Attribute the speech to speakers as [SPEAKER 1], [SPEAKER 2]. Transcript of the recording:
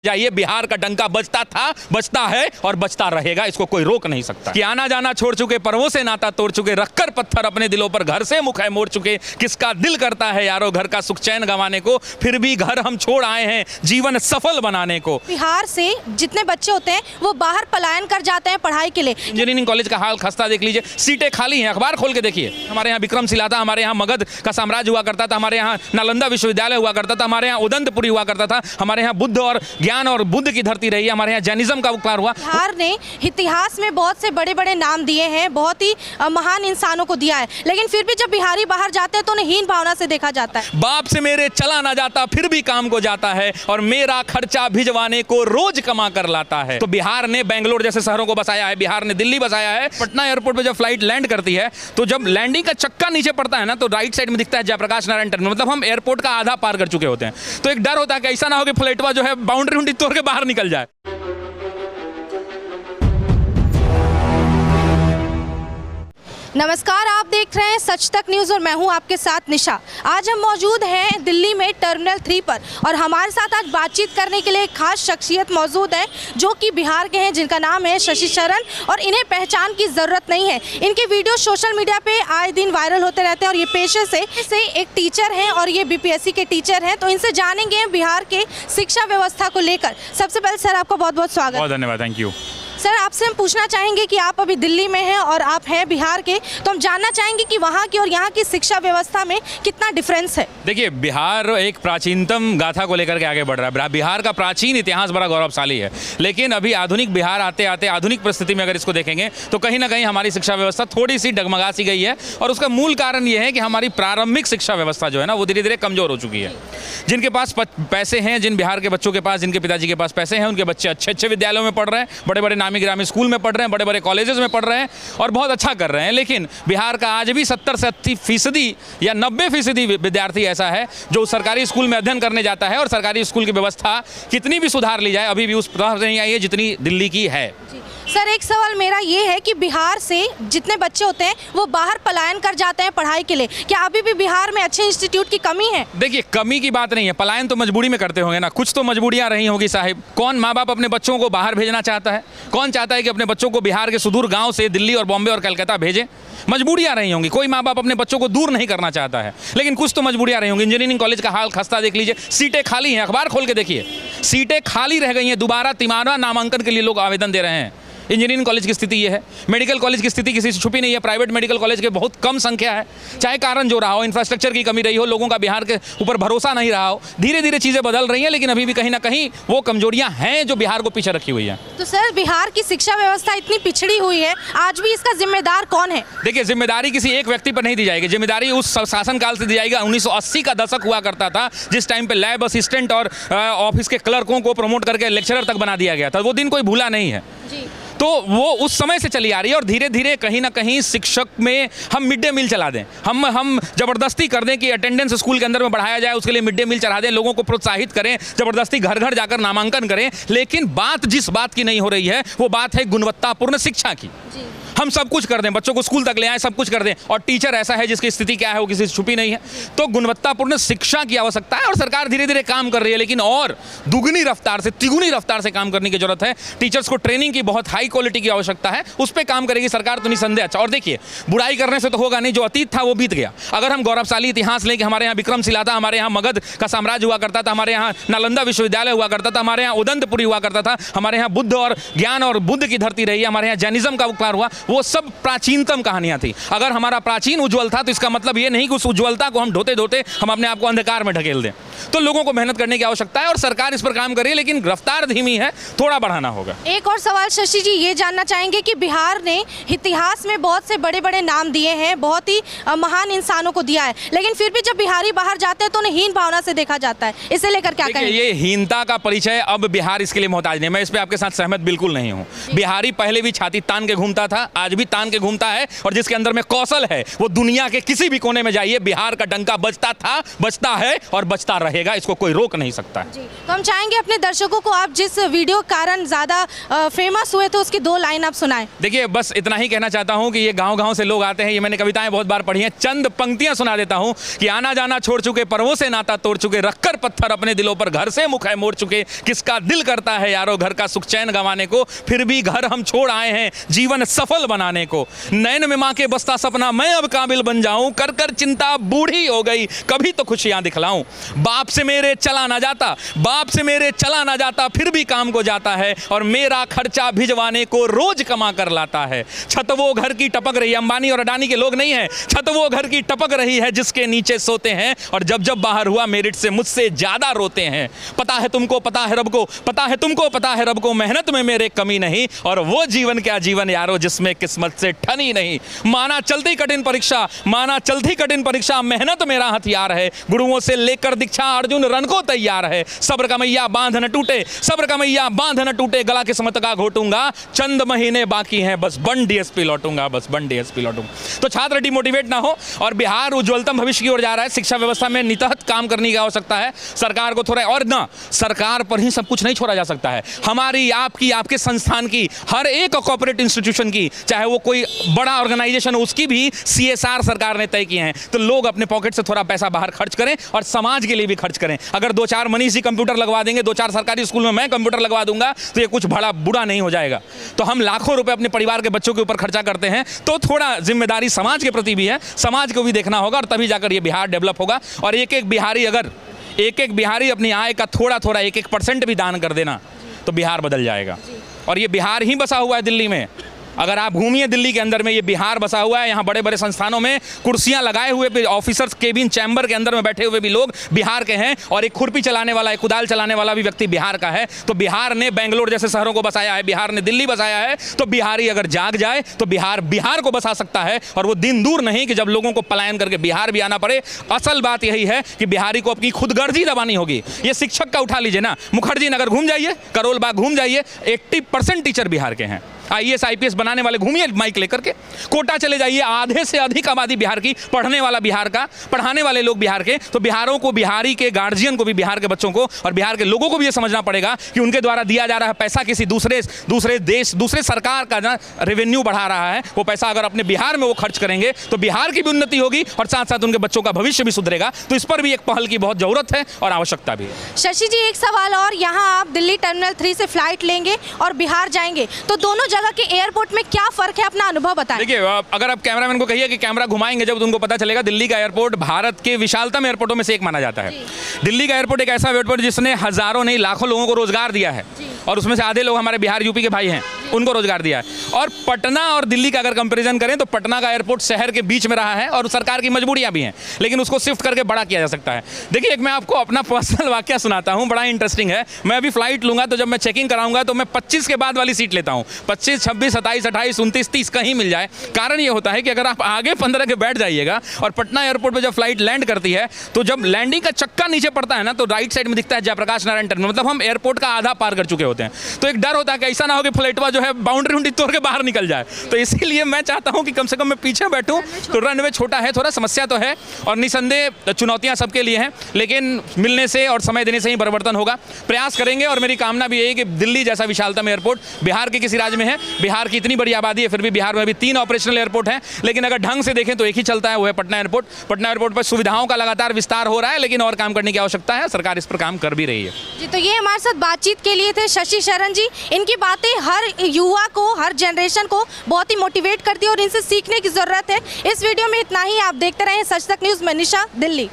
[SPEAKER 1] ये बिहार का डंका बजता था, बजता है और बजता रहेगा, इसको कोई रोक नहीं सकता। कि आना जाना छोड़ चुके, पर्वों से नाता तोड़ चुके, रखकर पत्थर अपने दिलों पर, घर से मुख है मोड़ चुके, किसका दिल करता है यारो घर का सुख चैन गंवाने को, फिर भी घर हम छोड़ आए हैं जीवन सफल बनाने को।
[SPEAKER 2] बिहार से जितने बच्चे होते हैं वो बाहर पलायन कर जाते हैं पढ़ाई के लिए।
[SPEAKER 1] इंजीनियरिंग कॉलेज का हाल खस्ता देख लीजिए, सीटें खाली हैं, अखबार खोल के देखिए। हमारे यहाँ विक्रमशिला था, हमारे यहाँ मगध का साम्राज्य हुआ करता था, हमारे यहाँ नालंदा विश्वविद्यालय हुआ करता था, हमारे यहाँ उदंतपुरी हुआ करता था, हमारे यहाँ बुद्ध और ज्ञान और बुद्ध की धरती रही है, हमारे यहाँ जैनिज्म का उपकार हुआ।
[SPEAKER 2] बिहार ने इतिहास में बहुत से बड़े बड़े नाम दिए हैं, बहुत ही महान इंसानों को दिया है, लेकिन फिर भी जब बिहारी बाहर जाते हैं तो उन्हें हीन भावना से देखा जाता है।
[SPEAKER 1] बाप से मेरे चला ना जाता फिर भी काम को जाता है, और मेरा खर्चा भिजवाने को रोज कमा कर लाता है। तो बिहार ने बेंगलोर जैसे शहरों को बसाया है, बिहार ने दिल्ली बसाया है। पटना एयरपोर्ट पे जब फ्लाइट लैंड करती है तो जब लैंडिंग का चक्का नीचे पड़ता है ना, तो राइट साइड में दिखता है जयप्रकाश नारायण टर्मिनल, मतलब हम एयरपोर्ट का आधा पार कर चुके होते हैं। तो एक डर होता है कि ऐसा ना हो कि फ्लाइटवा जो है बाउंड्री तोड़ के बाहर निकल जाए।
[SPEAKER 2] नमस्कार, आप देख रहे हैं सच तक न्यूज़ और मैं हूं आपके साथ निशा। आज हम मौजूद हैं दिल्ली में टर्मिनल 3 पर, और हमारे साथ आज बातचीत करने के लिए एक खास शख्सियत मौजूद है जो कि बिहार के हैं, जिनका नाम है शशि शरण, और इन्हें पहचान की ज़रूरत नहीं है। इनके वीडियो सोशल मीडिया पे आए दिन वायरल होते रहते हैं, और ये पेशे से एक टीचर हैं और ये BPSC के टीचर हैं। तो इनसे जानेंगे बिहार के शिक्षा व्यवस्था को लेकर। सबसे पहले सर आपका बहुत बहुत स्वागत।
[SPEAKER 1] बहुत धन्यवाद, थैंक यू।
[SPEAKER 2] सर, आपसे हम पूछना चाहेंगे कि आप अभी दिल्ली में हैं और आप हैं बिहार के, तो हम जानना चाहेंगे कि वहाँ की और यहाँ की शिक्षा व्यवस्था में कितना डिफरेंस है।
[SPEAKER 1] देखिए, बिहार एक प्राचीनतम गाथा को लेकर के आगे बढ़ रहा है। बिहार का प्राचीन इतिहास बड़ा गौरवशाली है, लेकिन अभी आधुनिक बिहार आते आते आधुनिक परिस्थिति में अगर इसको देखेंगे तो कहीं ना कहीं हमारी शिक्षा व्यवस्था थोड़ी सी डगमगा सी गई है। और उसका मूल कारण ये है कि हमारी प्रारंभिक शिक्षा व्यवस्था जो है ना, वो धीरे धीरे कमजोर हो चुकी है। जिनके पास पैसे हैं, जिन बिहार के बच्चों के पास, जिनके पिताजी के पास पैसे हैं, उनके बच्चे अच्छे अच्छे विद्यालयों में पढ़ रहे हैं, बड़े बड़े नामी गिरामी स्कूल में पढ़ रहे हैं, बड़े बड़े कॉलेजेस में पढ़ रहे हैं और बहुत अच्छा कर रहे हैं। लेकिन बिहार का आज भी 70 से 80% या 90% विद्यार्थी ऐसा है जो सरकारी स्कूल में अध्ययन करने जाता है, और सरकारी स्कूल की व्यवस्था कितनी भी सुधार ली जाए अभी भी उस तरह नहीं आई है जितनी दिल्ली की है।
[SPEAKER 2] सर, एक सवाल मेरा ये है कि बिहार से जितने बच्चे होते हैं वो बाहर पलायन कर जाते हैं पढ़ाई के लिए, क्या अभी भी बिहार में अच्छे इंस्टीट्यूट की कमी है?
[SPEAKER 1] देखिए, कमी की बात नहीं है, पलायन तो मजबूरी में करते होंगे ना, कुछ तो मजबूरियां रही होगी साहिब। कौन माँ बाप अपने बच्चों को बाहर भेजना चाहता है? कौन चाहता है कि अपने बच्चों को बिहार के सुदूर गाँव से दिल्ली और बॉम्बे और कलकत्ता भेजें? मजबूरियां रही होंगी। कोई माँ बाप अपने बच्चों को दूर नहीं करना चाहता है, लेकिन कुछ तो मजबूरियां रही होंगी। इंजीनियरिंग कॉलेज का हाल खस्ता देख लीजिए, सीटें खाली हैं, अखबार खोल के देखिए, सीटें खाली रह गई हैं। दोबारा तिमारा नामांकन के लिए लोग आवेदन दे रहे हैं। इंजीनियरिंग कॉलेज की स्थिति ये है। मेडिकल कॉलेज की स्थिति किसी से छुपी नहीं है। प्राइवेट मेडिकल कॉलेज के बहुत कम संख्या है, चाहे कारण जो रहा हो, इंफ्रास्ट्रक्चर की कमी रही हो, लोगों का बिहार के ऊपर भरोसा नहीं रहा हो। धीरे धीरे चीज़ें बदल रही हैं, लेकिन अभी भी कहीं ना कहीं वो कमजोरियां हैं जो बिहार को पीछे रखी हुई हैं।
[SPEAKER 2] तो सर, बिहार की शिक्षा व्यवस्था इतनी पिछड़ी हुई है, आज भी इसका जिम्मेदार कौन है?
[SPEAKER 1] देखिए, जिम्मेदारी किसी एक व्यक्ति पर नहीं दी जाएगी, जिम्मेदारी उस शासनकाल से दी जाएगी। 1980 का दशक हुआ करता था, जिस टाइम पे लैब असिस्टेंट और ऑफिस के क्लर्कों को प्रमोट करके लेक्चरर तक बना दिया गया था। वो दिन कोई भूला नहीं है
[SPEAKER 2] जी।
[SPEAKER 1] तो वो उस समय से चली आ रही है, और धीरे धीरे कहीं ना कहीं शिक्षक में हम मिड डे मील चला दें, हम जबरदस्ती कर दें कि अटेंडेंस स्कूल के अंदर में बढ़ाया जाए, उसके लिए मिड डे मील चढ़ा दें, लोगों को प्रोत्साहित करें, जबरदस्ती घर घर जाकर नामांकन करें। लेकिन बात जिस बात की नहीं हो रही है वो बात है गुणवत्तापूर्ण शिक्षा की। हम सब कुछ कर दें, बच्चों को स्कूल तक ले आए, सब कुछ कर दें, और टीचर ऐसा है जिसकी स्थिति क्या है वो किसी से छुपी नहीं है। तो गुणवत्तापूर्ण शिक्षा की आवश्यकता है, और सरकार धीरे धीरे काम कर रही है, लेकिन और दुगनी रफ्तार से, तिगुनी रफ्तार से काम करने की जरूरत है। टीचर्स को ट्रेनिंग की बहुत हाई क्वालिटी की आवश्यकता है, उस पर काम करेगी सरकार तो निसंदेह अच्छा। और देखिए, बुराई करने से तो होगा नहीं, जो अतीत था वो बीत गया। अगर हम गौरवशाली इतिहास लें कि हमारे यहाँ विक्रमशिला था, हमारे यहाँ मगध का साम्राज्य हुआ करता था, हमारे यहाँ नालंदा विश्वविद्यालय हुआ करता था, हमारे यहाँ उदंतपुरी हुआ करता था, हमारे यहाँ बुद्ध और ज्ञान और बुद्ध की धरती रही है, हमारे यहाँ जैनिज्म का उपकार हुआ, वो सब प्राचीनतम कहानियां थी। अगर हमारा प्राचीन उज्ज्वल था तो इसका मतलब ये नहीं कि उस उज्ज्वलता को हम ढोते ढोते हम अपने आप को अंधकार में ढकेल दें। तो लोगों को मेहनत करने की आवश्यकता है, और सरकार इस पर काम कर रही है, लेकिन रफ्तार धीमी है, थोड़ा बढ़ाना होगा।
[SPEAKER 2] एक और सवाल शशि जी, ये जानना चाहेंगे कि बिहार ने इतिहास में बहुत से बड़े बड़े नाम दिए हैं, बहुत ही महान इंसानों को दिया है, लेकिन फिर भी जब बिहारी बाहर जाते हैं तो उन्हें हीन भावना से देखा जाता है। इसे लेकर क्या कहेंगे?
[SPEAKER 1] ये हीनता का परिचय अब बिहार इसके लिए मोहताज नहीं। मैं इस पर आपके साथ सहमत बिल्कुल नहीं हूँ। बिहारी पहले भी छाती तान के घूमता था, आज भी तान के घूमता है और जिसके अंदर में कौशल है वो दुनिया के किसी भी कोने में जाइए, बिहार का डंका बजता था, बजता है और बजता रहेगा, इसको कोई रोक नहीं सकता है।
[SPEAKER 2] तो हम चाहेंगे अपने दर्शकों को आप जिस वीडियो कारण ज़्यादा फेमस हुए थे उसकी 2 लाइन आप सुनाएं।
[SPEAKER 1] देखिए बस इतना ही कहना चाहता हूं कि ये गांव-गांव से लोग आते हैं, ये मैंने कविताएं बहुत बार पढ़ी हैं, चंद पंक्तियां सुना देता हूं कि आना जाना छोड़ चुके, पर्वों से नाता तोड़ चुके, रखकर पत्थर अपने दिलों पर, घर से मुख है मोड़ चुके, किसका दिल करता है यारो घर का सुख चैन गंवाने को, फिर भी घर हम छोड़ आए हैं जीवन सफल बनाने को, नैन में मां के बसता सपना मैं अब काबिल बन जाऊं, कर कर चिंता बूढ़ी हो गई कभी तो खुशियां दिखलाऊं, बाप से मेरे चला ना जाता, बाप से मेरे चला ना जाता, फिर भी काम को जाता है और मेरा खर्चा भिजवाने को रोज कमा कर लाता है, छत वो घर की टपक रही है, अंबानी और अडानी के लोग नहीं है, छत वो घर की टपक रही है जिसके नीचे सोते हैं और जब जब बाहर हुआ मेरिट से मुझसे ज्यादा रोते हैं, पता है तुमको पता है रब को, पता है तुमको पता है रब को, मेहनत में मेरे कमी नहीं और वो जीवन क्या जीवन यारो जिसमें किस्मत से ठनी नहीं, माना चलती कठिन परीक्षा, माना चलती कठिन परीक्षा, मेहनत मेरा हथियार है, गुरुओं से लेकर दीक्षा अर्जुन रन को तैयार है, सब्र का मैया बांध न टूटे, सब्र का मैया बांध न टूटे, गला किस्मत का घोटूंगा, चंद महीने बाकी हैं बस बन डीएसपी लौटूंगा, बस बन डीएसपी लौटूंगा। तो छात्र डिमोटिवेट ना हो और बिहार उज्ज्वलतम भविष्य की ओर जा रहा है, शिक्षा व्यवस्था में नितहत काम करने की आवश्यकता है, सरकार को थोड़ा और ना, सरकार पर ही सब कुछ नहीं छोड़ा जा सकता है, हमारी आपकी आपके संस्थान की हर एक कॉर्पोरेट इंस्टीट्यूशन की, चाहे वो कोई बड़ा ऑर्गेनाइजेशन हो उसकी भी CSR सरकार ने तय किए हैं, तो लोग अपने पॉकेट से थोड़ा पैसा बाहर खर्च करें और समाज के लिए भी खर्च करें। अगर 2-4 मनीष जी कंप्यूटर लगवा देंगे, 2-4 सरकारी स्कूल में मैं कंप्यूटर लगवा दूंगा तो ये कुछ बड़ा बुरा नहीं हो जाएगा। तो हम लाखों रुपए अपने परिवार के बच्चों के ऊपर खर्चा करते हैं, तो थोड़ा जिम्मेदारी समाज के प्रति भी है, समाज को भी देखना होगा और तभी जाकर ये बिहार डेवलप होगा। और एक एक बिहारी अपनी आय का थोड़ा थोड़ा 1-1% भी दान कर देना तो बिहार बदल जाएगा। और ये बिहार ही बसा हुआ है दिल्ली में, अगर आप घूमिए दिल्ली के अंदर में ये बिहार बसा हुआ है, यहाँ बड़े बड़े संस्थानों में कुर्सियां लगाए हुए ऑफिसर्स केबिन चैम्बर के अंदर में बैठे हुए भी लोग बिहार के हैं और एक खुरपी चलाने वाला, एक कुदाल चलाने वाला भी व्यक्ति बिहार का है। तो बिहार ने बेंगलोर जैसे शहरों को बसाया है, बिहार ने दिल्ली बसाया है, तो बिहारी अगर जाग जाए तो बिहार को बसा सकता है और वो दिन दूर नहीं कि जब लोगों को पलायन करके बिहार भी आना पड़े। असल बात यही है कि बिहारी को अपनी खुदगर्जी दबानी होगी। ये शिक्षक का उठा लीजिए ना, मुखर्जी नगर घूम जाइए, करोल बाग घूम जाइए, 80% टीचर बिहार के हैं, IAS IPS बनाने वाले घूमिए माइक लेकर के, कोटा चले जाइए, आधे से अधिक आबादी बिहार की, पढ़ने वाला बिहार का, पढ़ाने वाले लोग बिहार के। तो बिहारों को, बिहारी के गार्जियन को भी, बिहार के बच्चों को और बिहार के लोगों को भी ये समझना पड़ेगा कि उनके द्वारा दिया जा रहा है पैसा किसी दूसरे देश, दूसरे सरकार का ना रेवेन्यू बढ़ा रहा है, वो पैसा अगर अपने बिहार में वो खर्च करेंगे तो बिहार की भी उन्नति होगी और साथ साथ उनके बच्चों का भविष्य भी सुधरेगा। तो इस पर भी एक पहल की बहुत जरूरत है और आवश्यकता भी है।
[SPEAKER 2] शशि जी, एक सवाल और, यहाँ आप दिल्ली टर्मिनल 3 से फ्लाइट लेंगे और बिहार जाएंगे, तो दोनों जगह के एयरपोर्ट में क्या फर्क है, अपना अनुभव बताएं।
[SPEAKER 1] देखिए, अगर आप कैमरामैन को कहिए कि कैमरा घुमाएंगे जब, तो उनको पता चलेगा दिल्ली का एयरपोर्ट भारत के विशालतम एयरपोर्टों में से एक माना जाता है। दिल्ली का एयरपोर्ट एक ऐसा एयरपोर्ट जिसने हजारों नहीं लाखों लोगों को रोजगार दिया है और उसमें से आधे लोग हमारे बिहार यूपी के भाई हैं, उनको रोजगार दिया है। और पटना और दिल्ली का अगर कंपैरिजन करें तो पटना का एयरपोर्ट शहर के बीच में रहा है और सरकार की मजबूरियां भी हैं, लेकिन उसको शिफ्ट करके बड़ा किया जा सकता है। देखिए, एक मैं आपको अपना पर्सनल वाकया सुनाता हूं, बड़ा इंटरेस्टिंग है। मैं अभी फ्लाइट लूंगा तो जब मैं चेकिंग कराऊंगा तो मैं 25 के बाद वाली सीट लेता हूं, 25, 26, 27, 28, 29, 30 कहीं मिल जाए। कारण ये होता है कि अगर आप आगे 15 के बैठ जाइएगा और पटना एयरपोर्ट पर जब फ्लाइट लैंड करती है तो जब लैंडिंग का चक्का नीचे पड़ता है ना, तो राइट साइड में दिखता है जयप्रकाश नारायण टर्मिनल, मतलब हम एयरपोर्ट का आधा पार कर चुके होते हैं। तो एक डर होता है कि ऐसा ना हो कि फ्लाइटवा जो है बाउंड्री तोड़ के बाहर निकल जाए। तो इसीलिए मैं चाहता हूं कि कम से कम मैं पीछे बैठूं। तो रनवे छोटा है, थोड़ा समस्या तो है और निसंदेह चुनौतियां सबके लिए हैं, लेकिन मिलने से और समय देने से ही परिवर्तन होगा। प्रयास करेंगे और मेरी कामना भी यही कि दिल्ली जैसा विशालतम एयरपोर्ट बिहार के किसी राज्य में है। बिहार की इतनी बड़ी आबादी है, फिर भी बिहार में अभी 3 ऑपरेशनल एयरपोर्ट हैं, लेकिन अगर ढंग से देखें तो एक ही चलता है, वो है पटना एयरपोर्ट। पटना एयरपोर्ट पर सुविधाओं का लगातार विस्तार हो रहा है, लेकिन और काम करने की आवश्यकता है, सरकार इस पर काम कर भी रही है
[SPEAKER 2] जी। तो ये हमारे साथ बातचीत के लिए थे शशि शरण जी। इनकी बातें हर युवा को, हर जनरेशन को बहुत ही मोटिवेट करती है और इनसे सीखने की जरूरत है। इस वीडियो में इतना ही। आप देखते रहें सच तक न्यूज़ में निशा, दिल्ली।